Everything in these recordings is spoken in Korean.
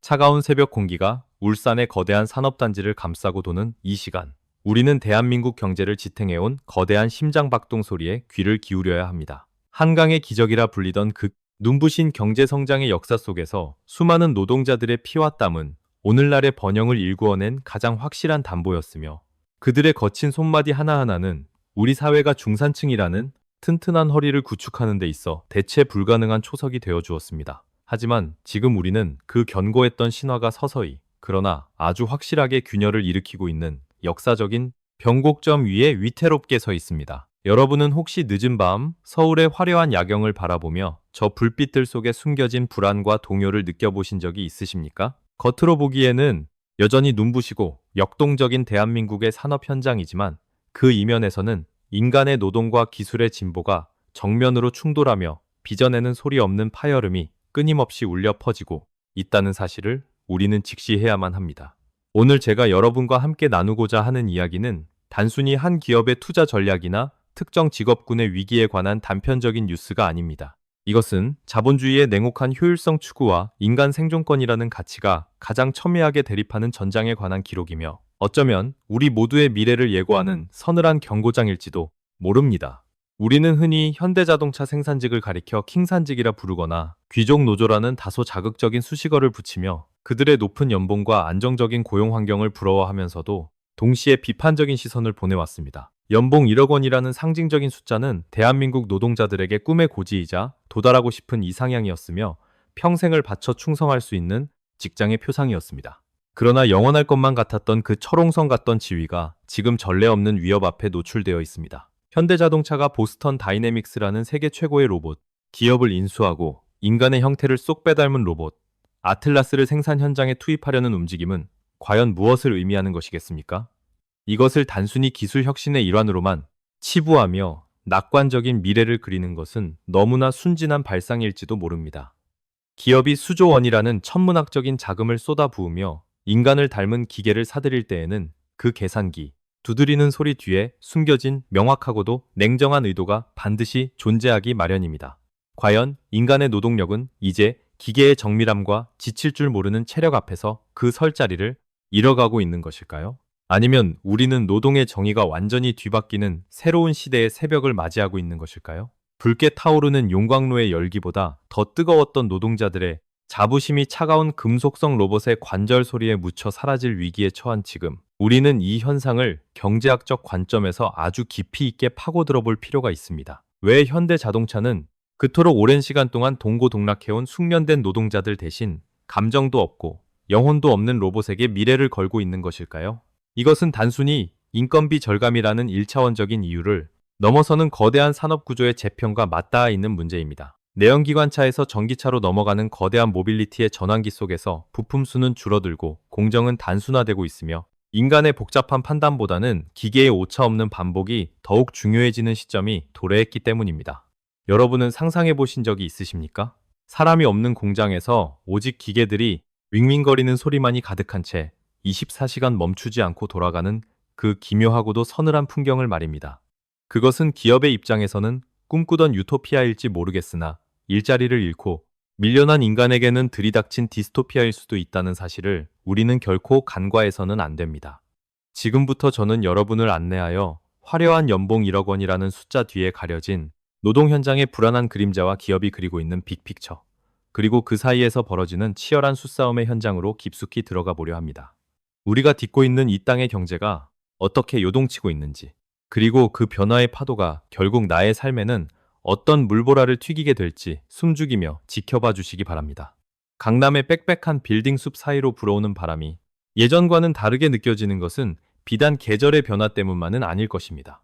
차가운 새벽 공기가 울산의 거대한 산업단지를 감싸고 도는 이 시간. 우리는 대한민국 경제를 지탱해온 거대한 심장박동 소리에 귀를 기울여야 합니다. 한강의 기적이라 불리던 그 눈부신 경제성장의 역사 속에서 수많은 노동자들의 피와 땀은 오늘날의 번영을 일구어낸 가장 확실한 담보였으며, 그들의 거친 손마디 하나하나는 우리 사회가 중산층이라는 튼튼한 허리를 구축하는 데 있어 대체 불가능한 초석이 되어 주었습니다. 하지만 지금 우리는 그 견고했던 신화가 서서히, 그러나 아주 확실하게 균열을 일으키고 있는 역사적인 변곡점 위에 위태롭게 서 있습니다. 여러분은 혹시 늦은 밤 서울의 화려한 야경을 바라보며 저 불빛들 속에 숨겨진 불안과 동요를 느껴보신 적이 있으십니까? 겉으로 보기에는 여전히 눈부시고 역동적인 대한민국의 산업 현장이지만, 그 이면에서는 인간의 노동과 기술의 진보가 정면으로 충돌하며 빚어내는 소리 없는 파열음이 끊임없이 울려 퍼지고 있다는 사실을 우리는 직시해야만 합니다. 오늘 제가 여러분과 함께 나누고자 하는 이야기는 단순히 한 기업의 투자 전략이나 특정 직업군의 위기에 관한 단편적인 뉴스가 아닙니다. 이것은 자본주의의 냉혹한 효율성 추구와 인간 생존권이라는 가치가 가장 첨예하게 대립하는 전장에 관한 기록이며, 어쩌면 우리 모두의 미래를 예고하는 서늘한 경고장일지도 모릅니다. 우리는 흔히 현대자동차 생산직을 가리켜 킹산직이라 부르거나 귀족 노조라는 다소 자극적인 수식어를 붙이며 그들의 높은 연봉과 안정적인 고용 환경을 부러워하면서도 동시에 비판적인 시선을 보내왔습니다. 연봉 1억 원이라는 상징적인 숫자는 대한민국 노동자들에게 꿈의 고지이자 도달하고 싶은 이상향이었으며, 평생을 바쳐 충성할 수 있는 직장의 표상이었습니다. 그러나 영원할 것만 같았던 그 철옹성 같던 지위가 지금 전례 없는 위협 앞에 노출되어 있습니다. 현대자동차가 보스턴 다이내믹스라는 세계 최고의 로봇, 기업을 인수하고 인간의 형태를 쏙 빼닮은 로봇, 아틀라스를 생산 현장에 투입하려는 움직임은 과연 무엇을 의미하는 것이겠습니까? 이것을 단순히 기술 혁신의 일환으로만 치부하며 낙관적인 미래를 그리는 것은 너무나 순진한 발상일지도 모릅니다. 기업이 수조 원이라는 천문학적인 자금을 쏟아부으며 인간을 닮은 기계를 사들일 때에는 그 계산기, 두드리는 소리 뒤에 숨겨진 명확하고도 냉정한 의도가 반드시 존재하기 마련입니다. 과연 인간의 노동력은 이제 기계의 정밀함과 지칠 줄 모르는 체력 앞에서 그 설 자리를 잃어가고 있는 것일까요? 아니면 우리는 노동의 정의가 완전히 뒤바뀌는 새로운 시대의 새벽을 맞이하고 있는 것일까요? 붉게 타오르는 용광로의 열기보다 더 뜨거웠던 노동자들의 자부심이 차가운 금속성 로봇의 관절 소리에 묻혀 사라질 위기에 처한 지금, 우리는 이 현상을 경제학적 관점에서 아주 깊이 있게 파고들어 볼 필요가 있습니다. 왜 현대 자동차는 그토록 오랜 시간 동안 동고동락해온 숙련된 노동자들 대신 감정도 없고 영혼도 없는 로봇에게 미래를 걸고 있는 것일까요? 이것은 단순히 인건비 절감이라는 1차원적인 이유를 넘어서는 거대한 산업구조의 재편과 맞닿아 있는 문제입니다. 내연기관차에서 전기차로 넘어가는 거대한 모빌리티의 전환기 속에서 부품 수는 줄어들고 공정은 단순화되고 있으며, 인간의 복잡한 판단보다는 기계의 오차없는 반복이 더욱 중요해지는 시점이 도래했기 때문입니다. 여러분은 상상해 보신 적이 있으십니까? 사람이 없는 공장에서 오직 기계들이 윙윙거리는 소리만이 가득한 채 24시간 멈추지 않고 돌아가는 그 기묘하고도 서늘한 풍경을 말입니다. 그것은 기업의 입장에서는 꿈꾸던 유토피아일지 모르겠으나 일자리를 잃고 밀려난 인간에게는 들이닥친 디스토피아일 수도 있다는 사실을 우리는 결코 간과해서는 안 됩니다. 지금부터 저는 여러분을 안내하여 화려한 연봉 1억 원이라는 숫자 뒤에 가려진 노동 현장의 불안한 그림자와 기업이 그리고 있는 빅픽처, 그리고 그 사이에서 벌어지는 치열한 수싸움의 현장으로 깊숙이 들어가 보려 합니다. 우리가 딛고 있는 이 땅의 경제가 어떻게 요동치고 있는지, 그리고 그 변화의 파도가 결국 나의 삶에는 어떤 물보라를 튀기게 될지 숨죽이며 지켜봐 주시기 바랍니다. 강남의 빽빽한 빌딩 숲 사이로 불어오는 바람이 예전과는 다르게 느껴지는 것은 비단 계절의 변화 때문만은 아닐 것입니다.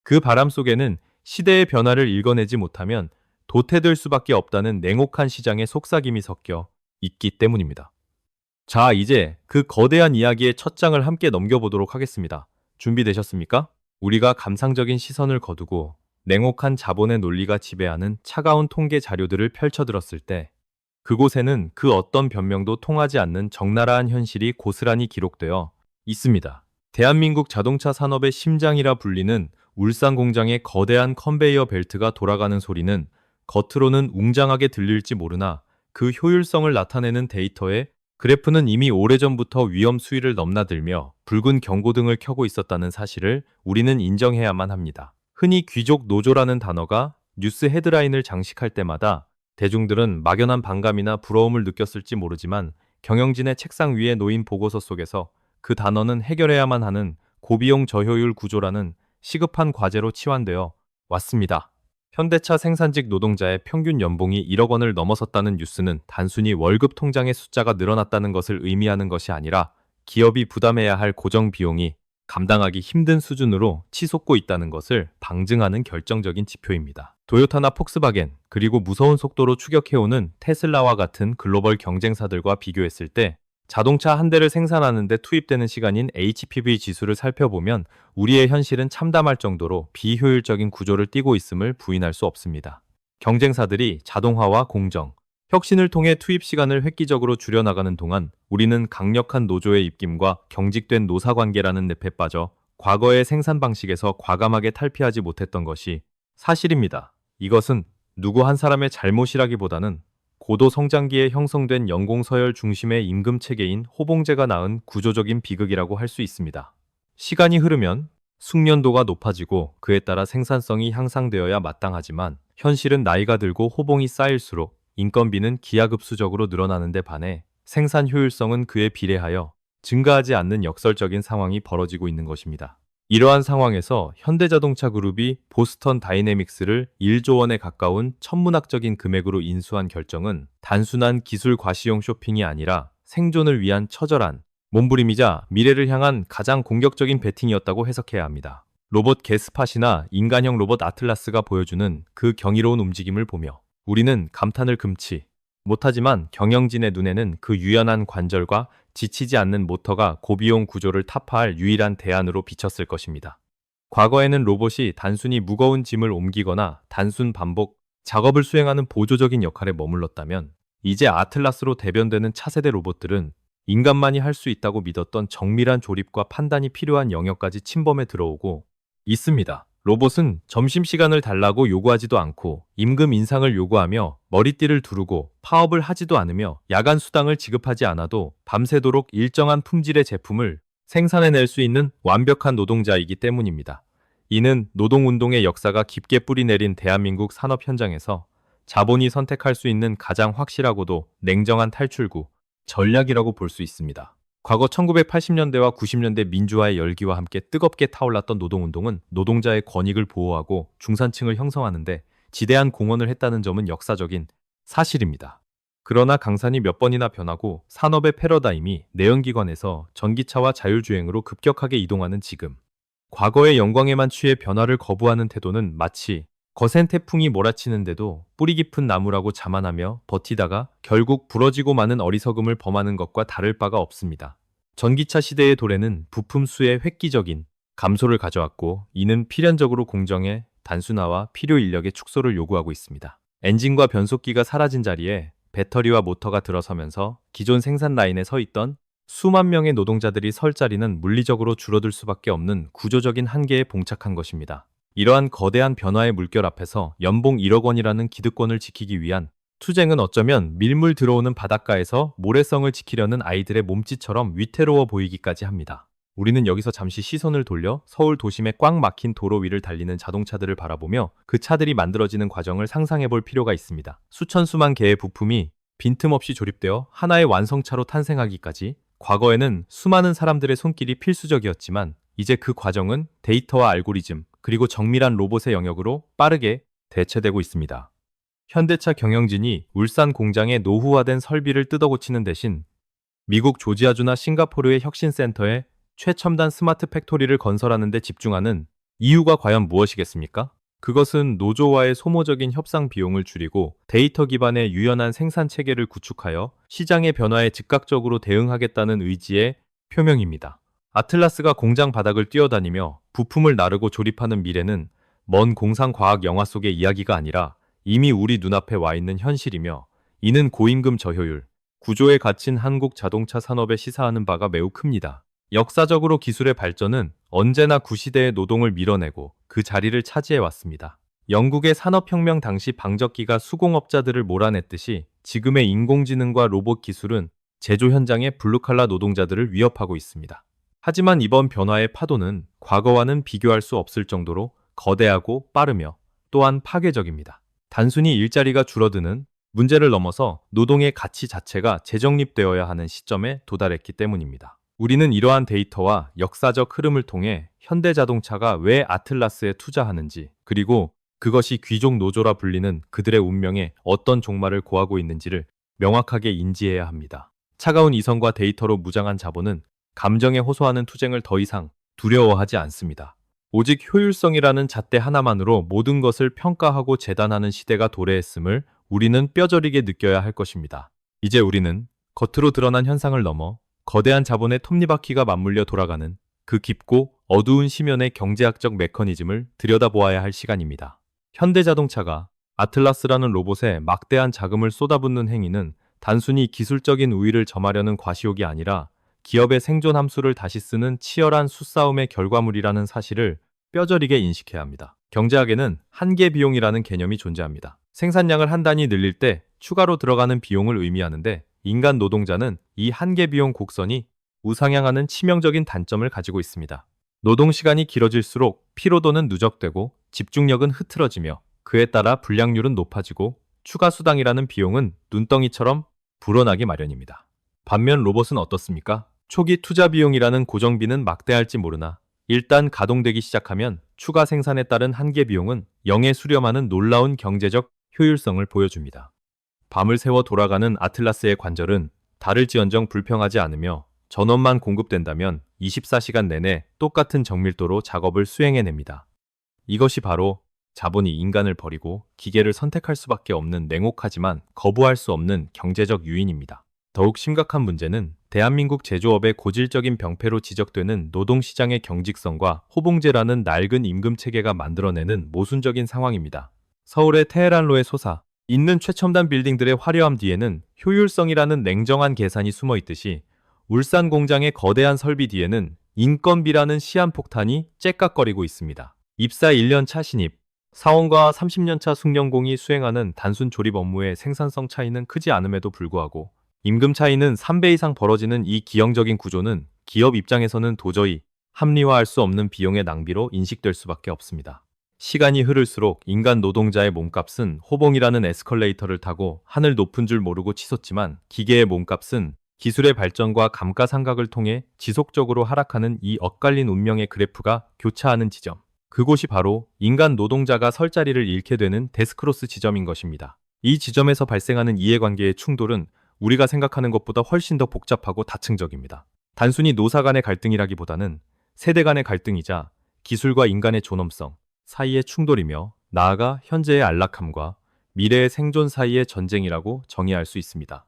그 바람 속에는 시대의 변화를 읽어내지 못하면 도태될 수밖에 없다는 냉혹한 시장의 속삭임이 섞여 있기 때문입니다. 자, 이제 그 거대한 이야기의 첫 장을 함께 넘겨보도록 하겠습니다. 준비되셨습니까? 우리가 감상적인 시선을 거두고 냉혹한 자본의 논리가 지배하는 차가운 통계 자료들을 펼쳐들었을 때, 그곳에는 그 어떤 변명도 통하지 않는 적나라한 현실이 고스란히 기록되어 있습니다. 대한민국 자동차 산업의 심장이라 불리는 울산 공장의 거대한 컨베이어 벨트가 돌아가는 소리는 겉으로는 웅장하게 들릴지 모르나 그 효율성을 나타내는 데이터에 그래프는 이미 오래전부터 위험 수위를 넘나들며 붉은 경고등을 켜고 있었다는 사실을 우리는 인정해야만 합니다. 흔히 귀족 노조라는 단어가 뉴스 헤드라인을 장식할 때마다 대중들은 막연한 반감이나 부러움을 느꼈을지 모르지만 경영진의 책상 위에 놓인 보고서 속에서 그 단어는 해결해야만 하는 고비용 저효율 구조라는 시급한 과제로 치환되어 왔습니다. 현대차 생산직 노동자의 평균 연봉이 1억 원을 넘어섰다는 뉴스는 단순히 월급 통장의 숫자가 늘어났다는 것을 의미하는 것이 아니라 기업이 부담해야 할 고정 비용이 감당하기 힘든 수준으로 치솟고 있다는 것을 방증하는 결정적인 지표입니다. 도요타나 폭스바겐, 그리고 무서운 속도로 추격해오는 테슬라와 같은 글로벌 경쟁사들과 비교했을 때 자동차 한 대를 생산하는 데 투입되는 시간인 HPV 지수를 살펴보면 우리의 현실은 참담할 정도로 비효율적인 구조를 띠고 있음을 부인할 수 없습니다. 경쟁사들이 자동화와 공정, 혁신을 통해 투입 시간을 획기적으로 줄여나가는 동안 우리는 강력한 노조의 입김과 경직된 노사관계라는 늪에 빠져 과거의 생산 방식에서 과감하게 탈피하지 못했던 것이 사실입니다. 이것은 누구 한 사람의 잘못이라기보다는 고도 성장기에 형성된 연공 서열 중심의 임금 체계인 호봉제가 낳은 구조적인 비극이라고 할 수 있습니다. 시간이 흐르면 숙련도가 높아지고 그에 따라 생산성이 향상되어야 마땅하지만 현실은 나이가 들고 호봉이 쌓일수록 인건비는 기하급수적으로 늘어나는 데 반해 생산 효율성은 그에 비례하여 증가하지 않는 역설적인 상황이 벌어지고 있는 것입니다. 이러한 상황에서 현대자동차 그룹이 보스턴 다이내믹스를 1조 원에 가까운 천문학적인 금액으로 인수한 결정은 단순한 기술 과시용 쇼핑이 아니라 생존을 위한 처절한 몸부림이자 미래를 향한 가장 공격적인 베팅이었다고 해석해야 합니다. 로봇 게스팟이나 인간형 로봇 아틀라스가 보여주는 그 경이로운 움직임을 보며 우리는 감탄을 금치 못하지만 경영진의 눈에는 그 유연한 관절과 지치지 않는 모터가 고비용 구조를 타파할 유일한 대안으로 비쳤을 것입니다. 과거에는 로봇이 단순히 무거운 짐을 옮기거나 단순 반복 작업을 수행하는 보조적인 역할에 머물렀다면 이제 아틀라스로 대변되는 차세대 로봇들은 인간만이 할 수 있다고 믿었던 정밀한 조립과 판단이 필요한 영역까지 침범해 들어오고 있습니다. 로봇은 점심시간을 달라고 요구하지도 않고 임금 인상을 요구하며 머리띠를 두르고 파업을 하지도 않으며 야간 수당을 지급하지 않아도 밤새도록 일정한 품질의 제품을 생산해낼 수 있는 완벽한 노동자이기 때문입니다. 이는 노동운동의 역사가 깊게 뿌리내린 대한민국 산업 현장에서 자본이 선택할 수 있는 가장 확실하고도 냉정한 탈출구, 전략이라고 볼 수 있습니다. 과거 1980년대와 90년대 민주화의 열기와 함께 뜨겁게 타올랐던 노동운동은 노동자의 권익을 보호하고 중산층을 형성하는데 지대한 공헌을 했다는 점은 역사적인 사실입니다. 그러나 강산이 몇 번이나 변하고 산업의 패러다임이 내연기관에서 전기차와 자율주행으로 급격하게 이동하는 지금, 과거의 영광에만 취해 변화를 거부하는 태도는 마치 거센 태풍이 몰아치는데도 뿌리 깊은 나무라고 자만하며 버티다가 결국 부러지고 마는 어리석음을 범하는 것과 다를 바가 없습니다. 전기차 시대의 도래는 부품 수의 획기적인 감소를 가져왔고 이는 필연적으로 공정의 단순화와 필요 인력의 축소를 요구하고 있습니다. 엔진과 변속기가 사라진 자리에 배터리와 모터가 들어서면서 기존 생산 라인에 서 있던 수만 명의 노동자들이 설 자리는 물리적으로 줄어들 수밖에 없는 구조적인 한계에 봉착한 것입니다. 이러한 거대한 변화의 물결 앞에서 연봉 1억 원이라는 기득권을 지키기 위한 투쟁은 어쩌면 밀물 들어오는 바닷가에서 모래성을 지키려는 아이들의 몸짓처럼 위태로워 보이기까지 합니다. 우리는 여기서 잠시 시선을 돌려 서울 도심의 꽉 막힌 도로 위를 달리는 자동차들을 바라보며 그 차들이 만들어지는 과정을 상상해 볼 필요가 있습니다. 수천 수만 개의 부품이 빈틈없이 조립되어 하나의 완성차로 탄생하기까지 과거에는 수많은 사람들의 손길이 필수적이었지만 이제 그 과정은 데이터와 알고리즘, 그리고 정밀한 로봇의 영역으로 빠르게 대체되고 있습니다. 현대차 경영진이 울산 공장의 노후화된 설비를 뜯어고치는 대신 미국 조지아주나 싱가포르의 혁신센터에 최첨단 스마트 팩토리를 건설하는 데 집중하는 이유가 과연 무엇이겠습니까? 그것은 노조와의 소모적인 협상 비용을 줄이고 데이터 기반의 유연한 생산 체계를 구축하여 시장의 변화에 즉각적으로 대응하겠다는 의지의 표명입니다. 아틀라스가 공장 바닥을 뛰어다니며 부품을 나르고 조립하는 미래는 먼 공상과학 영화 속의 이야기가 아니라 이미 우리 눈앞에 와 있는 현실이며 이는 고임금 저효율, 구조에 갇힌 한국 자동차 산업에 시사하는 바가 매우 큽니다. 역사적으로 기술의 발전은 언제나 구시대의 노동을 밀어내고 그 자리를 차지해 왔습니다. 영국의 산업혁명 당시 방적기가 수공업자들을 몰아냈듯이 지금의 인공지능과 로봇 기술은 제조 현장의 블루칼라 노동자들을 위협하고 있습니다. 하지만 이번 변화의 파도는 과거와는 비교할 수 없을 정도로 거대하고 빠르며 또한 파괴적입니다. 단순히 일자리가 줄어드는 문제를 넘어서 노동의 가치 자체가 재정립되어야 하는 시점에 도달했기 때문입니다. 우리는 이러한 데이터와 역사적 흐름을 통해 현대자동차가 왜 아틀라스에 투자하는지, 그리고 그것이 귀족 노조라 불리는 그들의 운명에 어떤 종말을 고하고 있는지를 명확하게 인지해야 합니다. 차가운 이성과 데이터로 무장한 자본은 감정에 호소하는 투쟁을 더 이상 두려워하지 않습니다. 오직 효율성이라는 잣대 하나만으로 모든 것을 평가하고 재단하는 시대가 도래했음을 우리는 뼈저리게 느껴야 할 것입니다. 이제 우리는 겉으로 드러난 현상을 넘어 거대한 자본의 톱니바퀴가 맞물려 돌아가는 그 깊고 어두운 심연의 경제학적 메커니즘을 들여다보아야 할 시간입니다. 현대자동차가 아틀라스라는 로봇에 막대한 자금을 쏟아붓는 행위는 단순히 기술적인 우위를 점하려는 과시욕이 아니라 기업의 생존 함수를 다시 쓰는 치열한 수싸움의 결과물이라는 사실을 뼈저리게 인식해야 합니다. 경제학에는 한계 비용이라는 개념이 존재합니다. 생산량을 한 단위 늘릴 때 추가로 들어가는 비용을 의미하는데, 인간 노동자는 이 한계 비용 곡선이 우상향하는 치명적인 단점을 가지고 있습니다. 노동 시간이 길어질수록 피로도는 누적되고 집중력은 흐트러지며 그에 따라 불량률은 높아지고 추가 수당이라는 비용은 눈덩이처럼 불어나기 마련입니다. 반면 로봇은 어떻습니까? 초기 투자 비용이라는 고정비는 막대할지 모르나 일단 가동되기 시작하면 추가 생산에 따른 한계 비용은 0에 수렴하는 놀라운 경제적 효율성을 보여줍니다. 밤을 새워 돌아가는 아틀라스의 관절은 다를지언정 불평하지 않으며 전원만 공급된다면 24시간 내내 똑같은 정밀도로 작업을 수행해냅니다. 이것이 바로 자본이 인간을 버리고 기계를 선택할 수밖에 없는 냉혹하지만 거부할 수 없는 경제적 유인입니다. 더욱 심각한 문제는 대한민국 제조업의 고질적인 병폐로 지적되는 노동시장의 경직성과 호봉제라는 낡은 임금 체계가 만들어내는 모순적인 상황입니다. 서울의 테헤란로의 솟아 있는 최첨단 빌딩들의 화려함 뒤에는 효율성이라는 냉정한 계산이 숨어 있듯이, 울산 공장의 거대한 설비 뒤에는 인건비라는 시한폭탄이 째깍거리고 있습니다. 입사 1년 차 신입, 사원과 30년 차 숙련공이 수행하는 단순 조립 업무의 생산성 차이는 크지 않음에도 불구하고 임금 차이는 3배 이상 벌어지는 이 기형적인 구조는 기업 입장에서는 도저히 합리화할 수 없는 비용의 낭비로 인식될 수밖에 없습니다. 시간이 흐를수록 인간 노동자의 몸값은 호봉이라는 에스컬레이터를 타고 하늘 높은 줄 모르고 치솟지만, 기계의 몸값은 기술의 발전과 감가상각을 통해 지속적으로 하락하는 이 엇갈린 운명의 그래프가 교차하는 지점, 그곳이 바로 인간 노동자가 설 자리를 잃게 되는 데스크로스 지점인 것입니다. 이 지점에서 발생하는 이해관계의 충돌은 우리가 생각하는 것보다 훨씬 더 복잡하고 다층적입니다. 단순히 노사 간의 갈등이라기보다는 세대 간의 갈등이자 기술과 인간의 존엄성 사이의 충돌이며, 나아가 현재의 안락함과 미래의 생존 사이의 전쟁이라고 정의할 수 있습니다.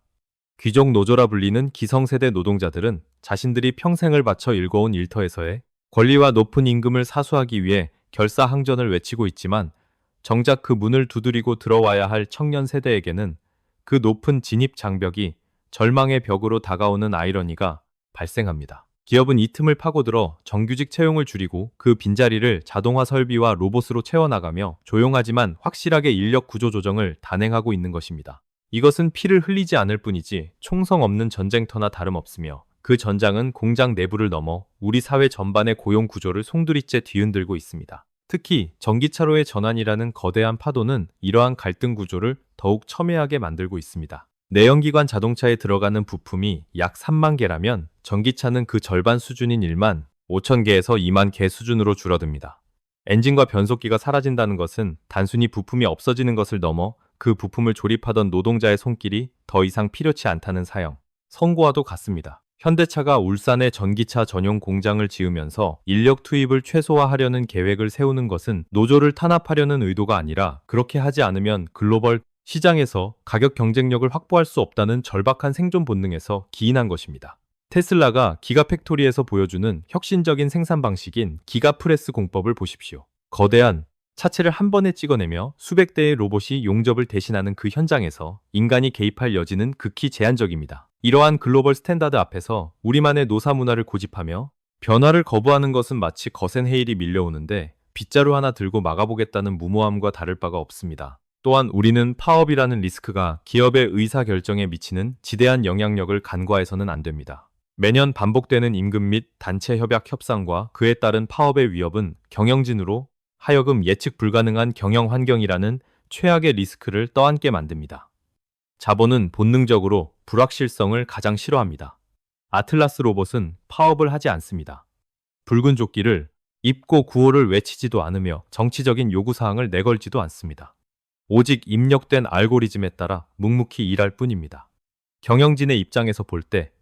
귀족 노조라 불리는 기성세대 노동자들은 자신들이 평생을 바쳐 일궈온 일터에서의 권리와 높은 임금을 사수하기 위해 결사항전을 외치고 있지만, 정작 그 문을 두드리고 들어와야 할 청년 세대에게는 그 높은 진입 장벽이 절망의 벽으로 다가오는 아이러니가 발생합니다. 기업은 이 틈을 파고들어 정규직 채용을 줄이고 그 빈자리를 자동화 설비와 로봇으로 채워나가며 조용하지만 확실하게 인력 구조 조정을 단행하고 있는 것입니다. 이것은 피를 흘리지 않을 뿐이지 총성 없는 전쟁터나 다름없으며, 그 전장은 공장 내부를 넘어 우리 사회 전반의 고용 구조를 송두리째 뒤흔들고 있습니다. 특히 전기차로의 전환이라는 거대한 파도는 이러한 갈등 구조를 더욱 첨예하게 만들고 있습니다. 내연기관 자동차에 들어가는 부품이 약 3만 개라면 전기차는 그 절반 수준인 1만 5천 개에서 2만 개 수준으로 줄어듭니다. 엔진과 변속기가 사라진다는 것은 단순히 부품이 없어지는 것을 넘어 그 부품을 조립하던 노동자의 손길이 더 이상 필요치 않다는 사형, 선고와도 같습니다. 현대차가 울산에 전기차 전용 공장을 지으면서 인력 투입을 최소화하려는 계획을 세우는 것은 노조를 탄압하려는 의도가 아니라, 그렇게 하지 않으면 글로벌 시장에서 가격 경쟁력을 확보할 수 없다는 절박한 생존 본능에서 기인한 것입니다. 테슬라가 기가팩토리에서 보여주는 혁신적인 생산 방식인 기가프레스 공법을 보십시오. 거대한 차체를 한 번에 찍어내며 수백 대의 로봇이 용접을 대신하는 그 현장에서 인간이 개입할 여지는 극히 제한적입니다. 이러한 글로벌 스탠다드 앞에서 우리만의 노사 문화를 고집하며 변화를 거부하는 것은 마치 거센 해일이 밀려오는데 빗자루 하나 들고 막아보겠다는 무모함과 다를 바가 없습니다. 또한 우리는 파업이라는 리스크가 기업의 의사결정에 미치는 지대한 영향력을 간과해서는 안 됩니다. 매년 반복되는 임금 및 단체 협약 협상과 그에 따른 파업의 위협은 경영진으로 하여금 예측 불가능한 경영 환경이라는 최악의 리스크를 떠안게 만듭니다. 자본은 본능적으로 불확실성을 가장 싫어합니다. 아틀라스 로봇은 파업을 하지 않습니다. 붉은 조끼를 입고 구호를 외치지도 않으며 정치적인 요구사항을 내걸지도 않습니다. 오직 입력된 알고리즘에 따라 묵묵히 일할 뿐입니다. 경영진의 입장에서 볼 때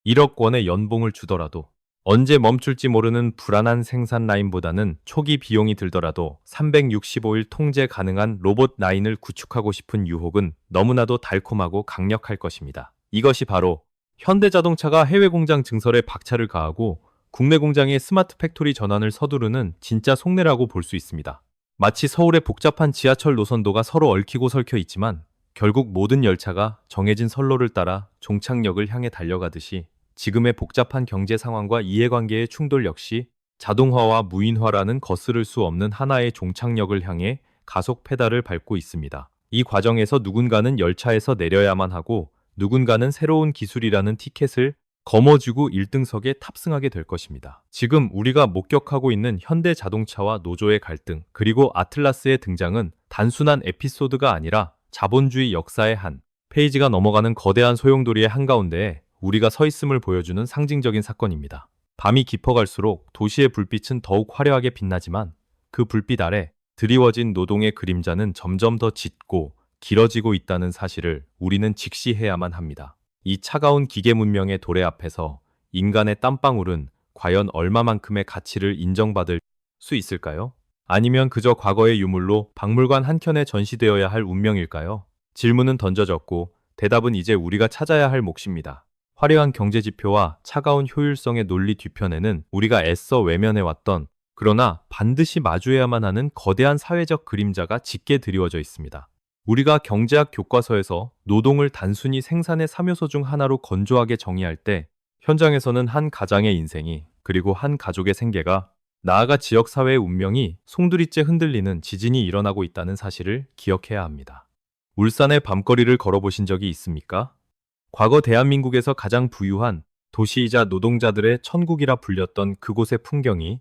1억 원의 연봉을 주더라도 언제 멈출지 모르는 불안한 생산 라인보다는 초기 비용이 들더라도 365일 통제 가능한 로봇 라인을 구축하고 싶은 유혹은 너무나도 달콤하고 강력할 것입니다. 이것이 바로 현대자동차가 해외 공장 증설에 박차를 가하고 국내 공장의 스마트 팩토리 전환을 서두르는 진짜 속내라고 볼 수 있습니다. 마치 서울의 복잡한 지하철 노선도가 서로 얽히고 설켜 있지만 결국 모든 열차가 정해진 선로를 따라 종착역을 향해 달려가듯이 지금의 복잡한 경제 상황과 이해관계의 충돌 역시 자동화와 무인화라는 거스를 수 없는 하나의 종착역을 향해 가속 페달을 밟고 있습니다. 이 과정에서 누군가는 열차에서 내려야만 하고 누군가는 새로운 기술이라는 티켓을 거머쥐고 1등석에 탑승하게 될 것입니다. 지금 우리가 목격하고 있는 현대 자동차와 노조의 갈등, 그리고 아틀라스의 등장은 단순한 에피소드가 아니라 자본주의 역사의 한 페이지가 넘어가는 거대한 소용돌이의 한가운데에 우리가 서 있음을 보여주는 상징적인 사건입니다. 밤이 깊어갈수록 도시의 불빛은 더욱 화려하게 빛나지만 그 불빛 아래 드리워진 노동의 그림자는 점점 더 짙고 길어지고 있다는 사실을 우리는 직시해야만 합니다. 이 차가운 기계 문명의 도래 앞에서 인간의 땀방울은 과연 얼마만큼의 가치를 인정받을 수 있을까요? 아니면 그저 과거의 유물로 박물관 한켠에 전시되어야 할 운명일까요? 질문은 던져졌고 대답은 이제 우리가 찾아야 할 몫입니다. 화려한 경제 지표와 차가운 효율성의 논리 뒤편에는 우리가 애써 외면해왔던, 그러나 반드시 마주해야만 하는 거대한 사회적 그림자가 짙게 드리워져 있습니다. 우리가 경제학 교과서에서 노동을 단순히 생산의 3요소 중 하나로 건조하게 정의할 때 현장에서는 한 가장의 인생이, 그리고 한 가족의 생계가, 나아가 지역사회의 운명이 송두리째 흔들리는 지진이 일어나고 있다는 사실을 기억해야 합니다. 울산의 밤거리를 걸어보신 적이 있습니까? 과거 대한민국에서 가장 부유한 도시이자 노동자들의 천국이라 불렸던 그곳의 풍경이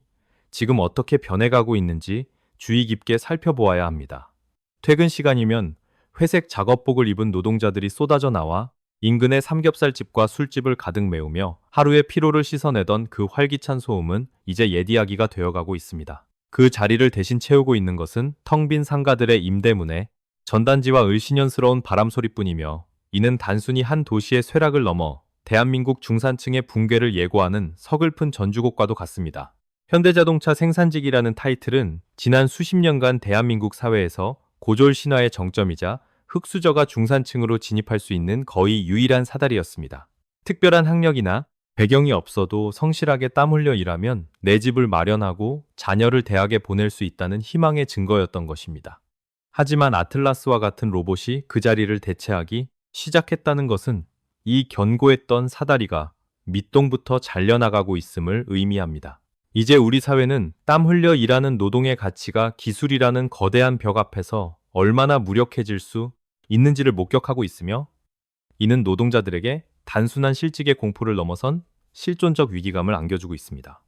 지금 어떻게 변해가고 있는지 주의 깊게 살펴보아야 합니다. 퇴근 시간이면 회색 작업복을 입은 노동자들이 쏟아져 나와 인근의 삼겹살집과 술집을 가득 메우며 하루의 피로를 씻어내던 그 활기찬 소음은 이제 옛 이야기가 되어가고 있습니다. 그 자리를 대신 채우고 있는 것은 텅 빈 상가들의 임대문에 전단지와 을씨년스러운 바람소리뿐이며, 이는 단순히 한 도시의 쇠락을 넘어 대한민국 중산층의 붕괴를 예고하는 서글픈 전주곡과도 같습니다. 현대자동차 생산직이라는 타이틀은 지난 수십 년간 대한민국 사회에서 고졸 신화의 정점이자 흑수저가 중산층으로 진입할 수 있는 거의 유일한 사다리였습니다. 특별한 학력이나 배경이 없어도 성실하게 땀 흘려 일하면 내 집을 마련하고 자녀를 대학에 보낼 수 있다는 희망의 증거였던 것입니다. 하지만 아틀라스와 같은 로봇이 그 자리를 대체하기 시작했다는 것은 이 견고했던 사다리가 밑동부터 잘려나가고 있음을 의미합니다. 이제 우리 사회는 땀 흘려 일하는 노동의 가치가 기술이라는 거대한 벽 앞에서 얼마나 무력해질 수 있는지를 목격하고 있으며, 이는 노동자들에게 단순한 실직의 공포를 넘어선 실존적 위기감을 안겨주고 있습니다.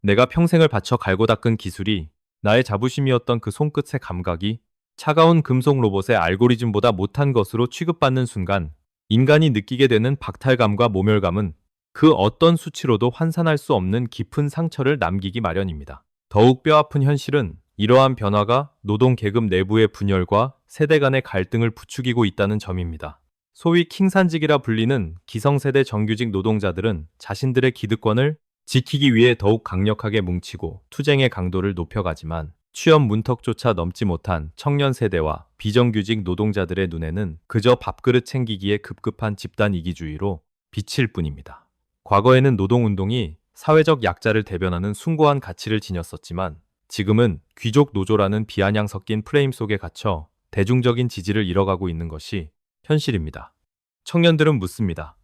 내가 평생을 바쳐 갈고 닦은 기술이, 나의 자부심이었던 그 손끝의 감각이 차가운 금속 로봇의 알고리즘보다 못한 것으로 취급받는 순간 인간이 느끼게 되는 박탈감과 모멸감은 그 어떤 수치로도 환산할 수 없는 깊은 상처를 남기기 마련입니다. 더욱 뼈아픈 현실은 이러한 변화가 노동 계급 내부의 분열과 세대 간의 갈등을 부추기고 있다는 점입니다. 소위 킹산직이라 불리는 기성세대 정규직 노동자들은 자신들의 기득권을 지키기 위해 더욱 강력하게 뭉치고 투쟁의 강도를 높여가지만, 취업 문턱조차 넘지 못한 청년 세대와 비정규직 노동자들의 눈에는 그저 밥그릇 챙기기에 급급한 집단 이기주의로 비칠 뿐입니다. 과거에는 노동운동이 사회적 약자를 대변하는 숭고한 가치를 지녔었지만, 지금은 귀족 노조라는 비아냥 섞인 프레임 속에 갇혀 대중적인 지지를 잃어가고 있는 것이 현실입니다. 청년들은 묻습니다.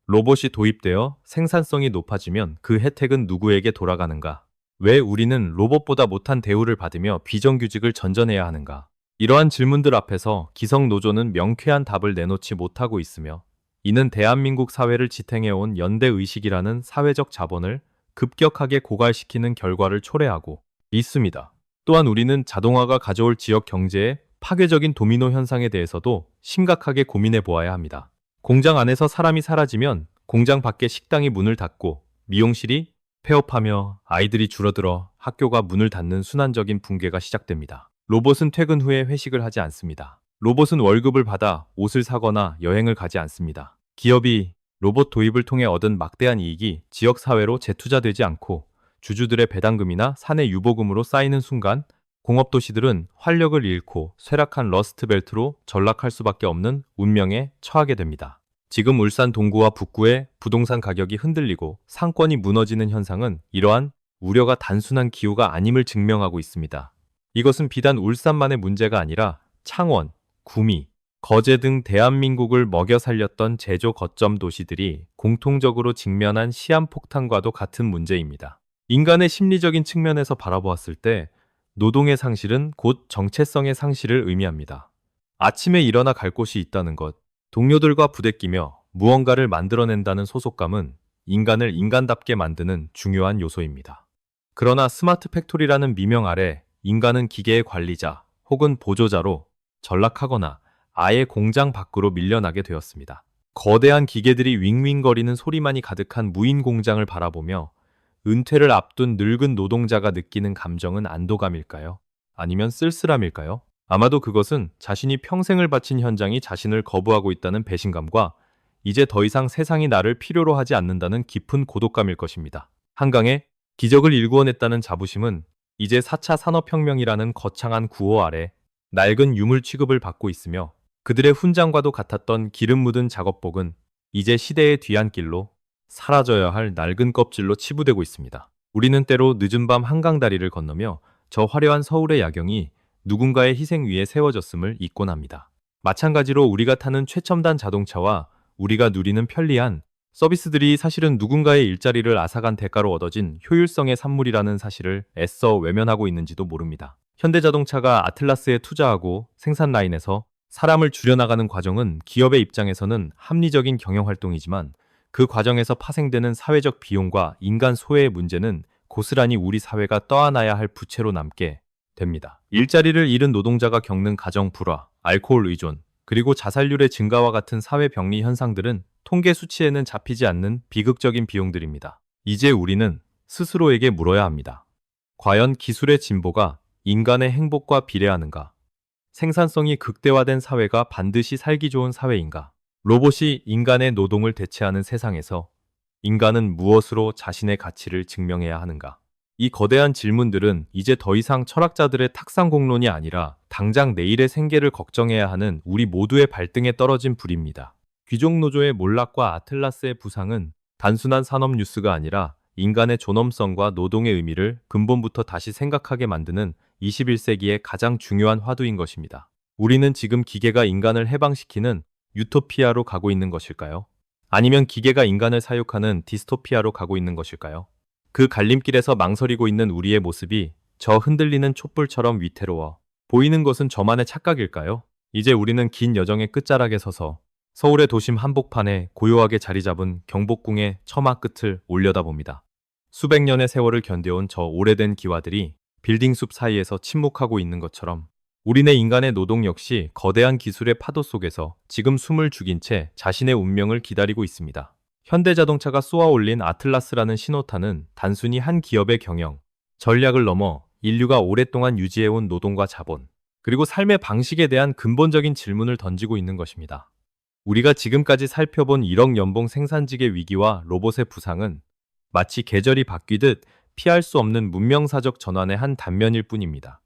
로봇이 도입되어 생산성이 높아지면 그 혜택은 누구에게 돌아가는가? 왜 우리는 로봇보다 못한 대우를 받으며 비정규직을 전전해야 하는가? 이러한 질문들 앞에서 기성노조는 명쾌한 답을 내놓지 못하고 있으며, 이는 대한민국 사회를 지탱해온 연대의식이라는 사회적 자본을 급격하게 고갈시키는 결과를 초래하고 있습니다. 또한 우리는 자동화가 가져올 지역 경제의 파괴적인 도미노 현상에 대해서도 심각하게 고민해 보아야 합니다. 공장 안에서 사람이 사라지면 공장 밖에 식당이 문을 닫고 미용실이 폐업하며 아이들이 줄어들어 학교가 문을 닫는 순환적인 붕괴가 시작됩니다. 로봇은 퇴근 후에 회식을 하지 않습니다. 로봇은 월급을 받아 옷을 사거나 여행을 가지 않습니다. 기업이 로봇 도입을 통해 얻은 막대한 이익이 지역사회로 재투자되지 않고 주주들의 배당금이나 사내 유보금으로 쌓이는 순간 공업도시들은 활력을 잃고 쇠락한 러스트벨트로 전락할 수밖에 없는 운명에 처하게 됩니다. 지금 울산 동구와 북구의 부동산 가격이 흔들리고 상권이 무너지는 현상은 이러한 우려가 단순한 기후가 아님을 증명하고 있습니다. 이것은 비단 울산만의 문제가 아니라 창원, 구미, 거제 등 대한민국을 먹여 살렸던 제조 거점 도시들이 공통적으로 직면한 시한폭탄과도 같은 문제입니다. 인간의 심리적인 측면에서 바라보았을 때 노동의 상실은 곧 정체성의 상실을 의미합니다. 아침에 일어나 갈 곳이 있다는 것, 동료들과 부대끼며 무언가를 만들어낸다는 소속감은 인간을 인간답게 만드는 중요한 요소입니다. 그러나 스마트 팩토리라는 미명 아래 인간은 기계의 관리자 혹은 보조자로 전락하거나 아예 공장 밖으로 밀려나게 되었습니다. 거대한 기계들이 윙윙거리는 소리만이 가득한 무인 공장을 바라보며 은퇴를 앞둔 늙은 노동자가 느끼는 감정은 안도감일까요? 아니면 쓸쓸함일까요? 아마도 그것은 자신이 평생을 바친 현장이 자신을 거부하고 있다는 배신감과 이제 더 이상 세상이 나를 필요로 하지 않는다는 깊은 고독감일 것입니다. 한강에 기적을 일구어냈다는 자부심은 이제 4차 산업혁명이라는 거창한 구호 아래 낡은 유물 취급을 받고 있으며, 그들의 훈장과도 같았던 기름 묻은 작업복은 이제 시대의 뒤안길로 사라져야 할 낡은 껍질로 치부되고 있습니다. 우리는 때로 늦은 밤 한강다리를 건너며 저 화려한 서울의 야경이 누군가의 희생 위에 세워졌음을 잊곤 합니다. 마찬가지로 우리가 타는 최첨단 자동차와 우리가 누리는 편리한 서비스들이 사실은 누군가의 일자리를 앗아간 대가로 얻어진 효율성의 산물이라는 사실을 애써 외면하고 있는지도 모릅니다. 현대자동차가 아틀라스에 투자하고 생산 라인에서 사람을 줄여나가는 과정은 기업의 입장에서는 합리적인 경영활동이지만, 그 과정에서 파생되는 사회적 비용과 인간 소외의 문제는 고스란히 우리 사회가 떠안아야 할 부채로 남게 됩니다. 일자리를 잃은 노동자가 겪는 가정 불화, 알코올 의존, 그리고 자살률의 증가와 같은 사회 병리 현상들은 통계 수치에는 잡히지 않는 비극적인 비용들입니다. 이제 우리는 스스로에게 물어야 합니다. 과연 기술의 진보가 인간의 행복과 비례하는가? 생산성이 극대화된 사회가 반드시 살기 좋은 사회인가? 로봇이 인간의 노동을 대체하는 세상에서 인간은 무엇으로 자신의 가치를 증명해야 하는가? 이 거대한 질문들은 이제 더 이상 철학자들의 탁상공론이 아니라 당장 내일의 생계를 걱정해야 하는 우리 모두의 발등에 떨어진 불입니다. 귀족노조의 몰락과 아틀라스의 부상은 단순한 산업 뉴스가 아니라 인간의 존엄성과 노동의 의미를 근본부터 다시 생각하게 만드는 21세기의 가장 중요한 화두인 것입니다. 우리는 지금 기계가 인간을 해방시키는 유토피아로 가고 있는 것일까요? 아니면 기계가 인간을 사육하는 디스토피아로 가고 있는 것일까요? 그 갈림길에서 망설이고 있는 우리의 모습이 저 흔들리는 촛불처럼 위태로워 보이는 것은 저만의 착각일까요? 이제 우리는 긴 여정의 끝자락에 서서 서울의 도심 한복판에 고요하게 자리 잡은 경복궁의 처마 끝을 올려다봅니다. 수백 년의 세월을 견뎌온 저 오래된 기와들이 빌딩 숲 사이에서 침묵하고 있는 것처럼 우리네 인간의 노동 역시 거대한 기술의 파도 속에서 지금 숨을 죽인 채 자신의 운명을 기다리고 있습니다. 현대자동차가 쏘아올린 아틀라스라는 신호탄은 단순히 한 기업의 경영, 전략을 넘어 인류가 오랫동안 유지해온 노동과 자본, 그리고 삶의 방식에 대한 근본적인 질문을 던지고 있는 것입니다. 우리가 지금까지 살펴본 1억 연봉 생산직의 위기와 로봇의 부상은 마치 계절이 바뀌듯 피할 수 없는 문명사적 전환의 한 단면일 뿐입니다.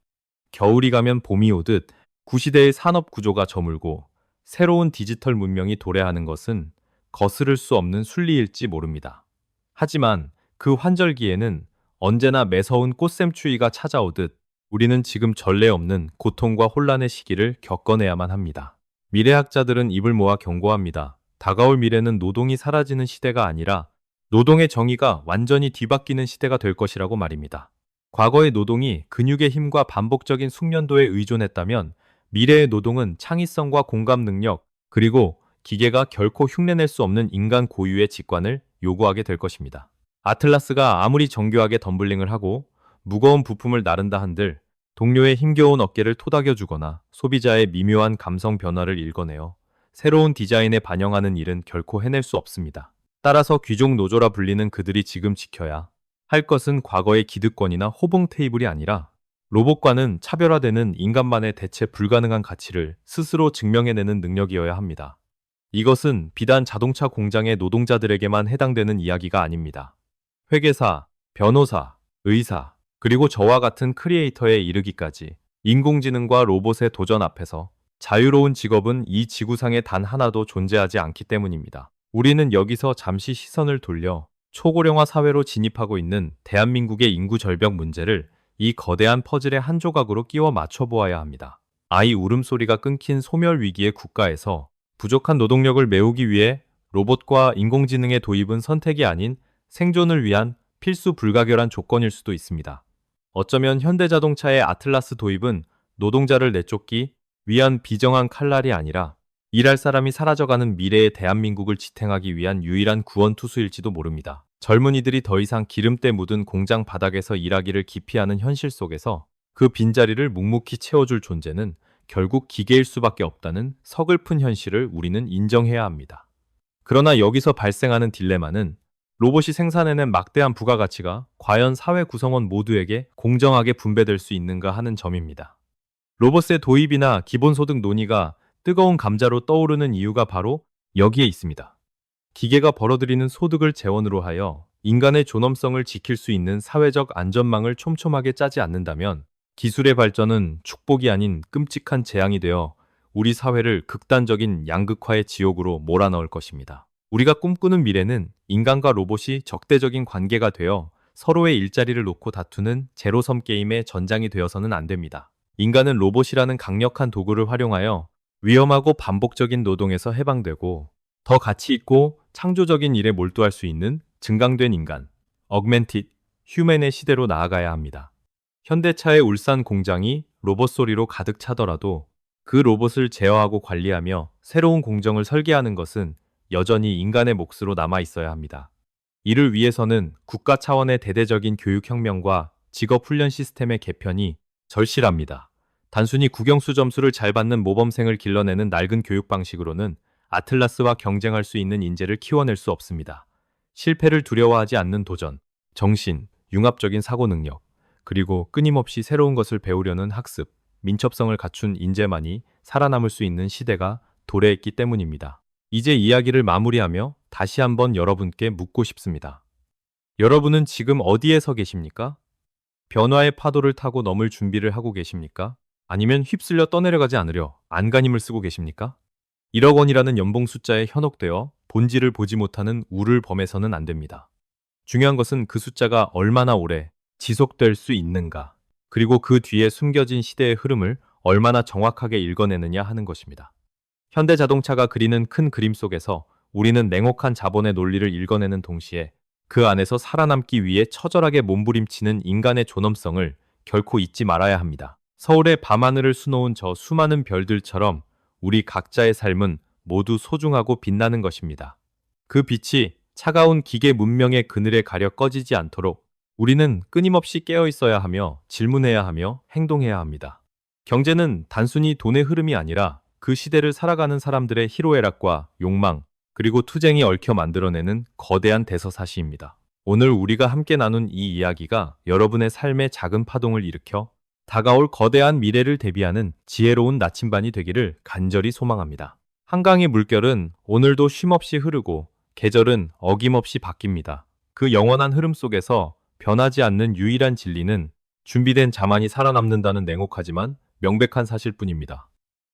겨울이 가면 봄이 오듯 구시대의 산업 구조가 저물고 새로운 디지털 문명이 도래하는 것은 거스를 수 없는 순리일지 모릅니다. 하지만 그 환절기에는 언제나 매서운 꽃샘추위가 찾아오듯 우리는 지금 전례 없는 고통과 혼란의 시기를 겪어내야만 합니다. 미래학자들은 입을 모아 경고합니다. 다가올 미래는 노동이 사라지는 시대가 아니라 노동의 정의가 완전히 뒤바뀌는 시대가 될 것이라고 말입니다. 과거의 노동이 근육의 힘과 반복적인 숙련도에 의존했다면 미래의 노동은 창의성과 공감 능력, 그리고 기계가 결코 흉내낼 수 없는 인간 고유의 직관을 요구하게 될 것입니다. 아틀라스가 아무리 정교하게 덤블링을 하고 무거운 부품을 나른다 한들 동료의 힘겨운 어깨를 토닥여주거나 소비자의 미묘한 감성 변화를 읽어내어 새로운 디자인에 반영하는 일은 결코 해낼 수 없습니다. 따라서 귀족 노조라 불리는 그들이 지금 지켜야 할 것은 과거의 기득권이나 호봉 테이블이 아니라 로봇과는 차별화되는 인간만의 대체 불가능한 가치를 스스로 증명해내는 능력이어야 합니다. 이것은 비단 자동차 공장의 노동자들에게만 해당되는 이야기가 아닙니다. 회계사, 변호사, 의사, 그리고 저와 같은 크리에이터에 이르기까지 인공지능과 로봇의 도전 앞에서 자유로운 직업은 이 지구상에 단 하나도 존재하지 않기 때문입니다. 우리는 여기서 잠시 시선을 돌려 초고령화 사회로 진입하고 있는 대한민국의 인구 절벽 문제를 이 거대한 퍼즐의 한 조각으로 끼워 맞춰 보아야 합니다. 아이 울음소리가 끊긴 소멸 위기의 국가에서 부족한 노동력을 메우기 위해 로봇과 인공지능의 도입은 선택이 아닌 생존을 위한 필수 불가결한 조건일 수도 있습니다. 어쩌면 현대자동차의 아틀라스 도입은 노동자를 내쫓기 위한 비정한 칼날이 아니라 일할 사람이 사라져가는 미래의 대한민국을 지탱하기 위한 유일한 구원투수일지도 모릅니다. 젊은이들이 더 이상 기름때 묻은 공장 바닥에서 일하기를 기피하는 현실 속에서 그 빈자리를 묵묵히 채워줄 존재는 결국 기계일 수밖에 없다는 서글픈 현실을 우리는 인정해야 합니다. 그러나 여기서 발생하는 딜레마는 로봇이 생산해낸 막대한 부가가치가 과연 사회 구성원 모두에게 공정하게 분배될 수 있는가 하는 점입니다. 로봇의 도입이나 기본소득 논의가 뜨거운 감자로 떠오르는 이유가 바로 여기에 있습니다. 기계가 벌어들이는 소득을 재원으로 하여 인간의 존엄성을 지킬 수 있는 사회적 안전망을 촘촘하게 짜지 않는다면 기술의 발전은 축복이 아닌 끔찍한 재앙이 되어 우리 사회를 극단적인 양극화의 지옥으로 몰아넣을 것입니다. 우리가 꿈꾸는 미래는 인간과 로봇이 적대적인 관계가 되어 서로의 일자리를 놓고 다투는 제로섬 게임의 전장이 되어서는 안 됩니다. 인간은 로봇이라는 강력한 도구를 활용하여 위험하고 반복적인 노동에서 해방되고 더 가치 있고 창조적인 일에 몰두할 수 있는 증강된 인간, 어그멘티드 휴먼의 시대로 나아가야 합니다. 현대차의 울산 공장이 로봇 소리로 가득 차더라도 그 로봇을 제어하고 관리하며 새로운 공정을 설계하는 것은 여전히 인간의 몫으로 남아 있어야 합니다. 이를 위해서는 국가 차원의 대대적인 교육혁명과 직업훈련 시스템의 개편이 절실합니다. 단순히 국영수 점수를 잘 받는 모범생을 길러내는 낡은 교육 방식으로는 아틀라스와 경쟁할 수 있는 인재를 키워낼 수 없습니다. 실패를 두려워하지 않는 도전, 정신, 융합적인 사고 능력, 그리고 끊임없이 새로운 것을 배우려는 학습, 민첩성을 갖춘 인재만이 살아남을 수 있는 시대가 도래했기 때문입니다. 이제 이야기를 마무리하며 다시 한번 여러분께 묻고 싶습니다. 여러분은 지금 어디에 서 계십니까? 변화의 파도를 타고 넘을 준비를 하고 계십니까? 아니면 휩쓸려 떠내려가지 않으려 안간힘을 쓰고 계십니까? 1억 원이라는 연봉 숫자에 현혹되어 본질을 보지 못하는 우를 범해서는 안 됩니다. 중요한 것은 그 숫자가 얼마나 오래 지속될 수 있는가, 그리고 그 뒤에 숨겨진 시대의 흐름을 얼마나 정확하게 읽어내느냐 하는 것입니다. 현대자동차가 그리는 큰 그림 속에서 우리는 냉혹한 자본의 논리를 읽어내는 동시에 그 안에서 살아남기 위해 처절하게 몸부림치는 인간의 존엄성을 결코 잊지 말아야 합니다. 서울의 밤하늘을 수놓은 저 수많은 별들처럼 우리 각자의 삶은 모두 소중하고 빛나는 것입니다. 그 빛이 차가운 기계 문명의 그늘에 가려 꺼지지 않도록 우리는 끊임없이 깨어 있어야 하며 질문해야 하며 행동해야 합니다. 경제는 단순히 돈의 흐름이 아니라 그 시대를 살아가는 사람들의 희로애락과 욕망, 그리고 투쟁이 얽혀 만들어내는 거대한 대서사시입니다. 오늘 우리가 함께 나눈 이 이야기가 여러분의 삶에 작은 파동을 일으켜 다가올 거대한 미래를 대비하는 지혜로운 나침반이 되기를 간절히 소망합니다. 한강의 물결은 오늘도 쉼없이 흐르고 계절은 어김없이 바뀝니다. 그 영원한 흐름 속에서 변하지 않는 유일한 진리는 준비된 자만이 살아남는다는 냉혹하지만 명백한 사실뿐입니다.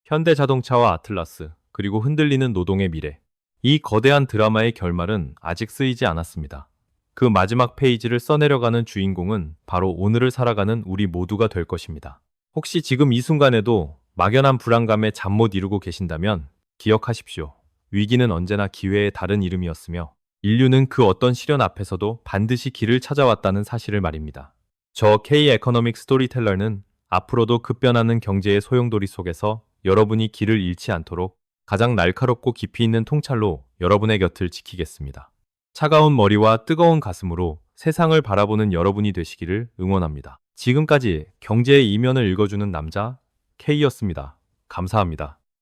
현대자동차와 아틀라스, 그리고 흔들리는 노동의 미래. 이 거대한 드라마의 결말은 아직 쓰이지 않았습니다. 그 마지막 페이지를 써내려가는 주인공은 바로 오늘을 살아가는 우리 모두가 될 것입니다. 혹시 지금 이 순간에도 막연한 불안감에 잠 못 이루고 계신다면 기억하십시오. 위기는 언제나 기회의 다른 이름이었으며 인류는 그 어떤 시련 앞에서도 반드시 길을 찾아왔다는 사실을 말입니다. 저 K 에코노믹 스토리텔러는 앞으로도 급변하는 경제의 소용돌이 속에서 여러분이 길을 잃지 않도록 가장 날카롭고 깊이 있는 통찰로 여러분의 곁을 지키겠습니다. 차가운 머리와 뜨거운 가슴으로 세상을 바라보는 여러분이 되시기를 응원합니다. 지금까지 경제의 이면을 읽어주는 남자 K였습니다. 감사합니다.